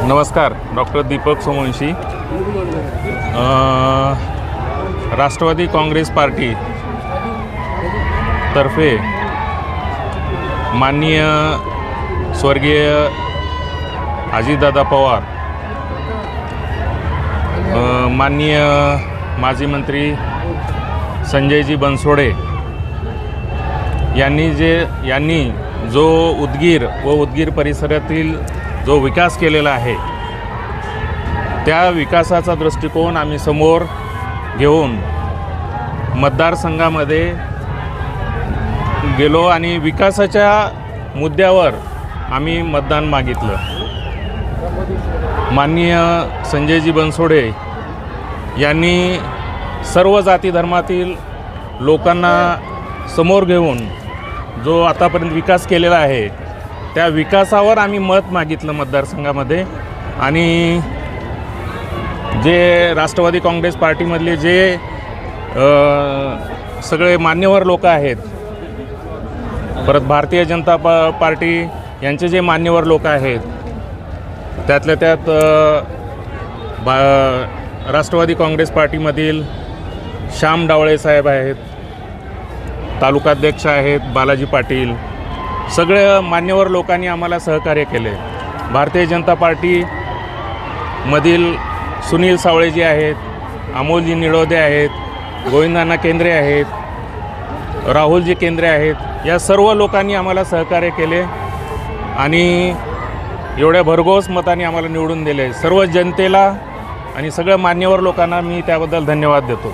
नमस्कार, doctor Deepak Somvanshi, Rashtrawadi Congress party तर्फे माननीय स्वर्गीय अजितदादा पवार, माननीय माजी मंत्री संजयजी बनसोडे यांनी जो उदगीर व उदगीर परिसरातील जो विकास केलेला आहे, त्या विकासाचा दृष्टिकोन आम्ही समोर घेऊन मतदारसंघामध्ये गेलो आणि विकासाच्या मुद्द्यावर आम्ही मतदान मागितलं. माननीय संजयजी बनसोडे यांनी सर्व जाती धर्मातील लोकांना समोर घेऊन जो आतापर्यंत विकास केलेला आहे, त्या विकासावर आम्ही मत मागितलं मतदारसंघामध्ये. आणि जे राष्ट्रवादी काँग्रेस पार्टीमधले जे सगळे मान्यवर लोक आहेत, परत भारतीय जनता पार्टी यांचे जे मान्यवर लोक आहेत, त्यातल्या त्यात राष्ट्रवादी काँग्रेस पार्टीमधील श्याम डावळे साहेब आहेत, तालुकाध्यक्ष आहेत बालाजी पाटील, सगळे मान्यवर लोकांनी आम्हाला सहकार्य केले. भारतीय जनता पार्टीमधील सुनील सावळेजी आहेत, अमोलजी निळोदे आहेत, गोविंदांना केंद्रे आहेत, राहुलजी केंद्रे आहेत, या सर्व लोकांनी आम्हाला सहकार्य केले आणि एवढ्या भरघोस मताने आम्हाला निवडून दिले. सर्व जनतेला आणि सगळ्या मान्यवर लोकांना मी त्याबद्दल धन्यवाद देतो.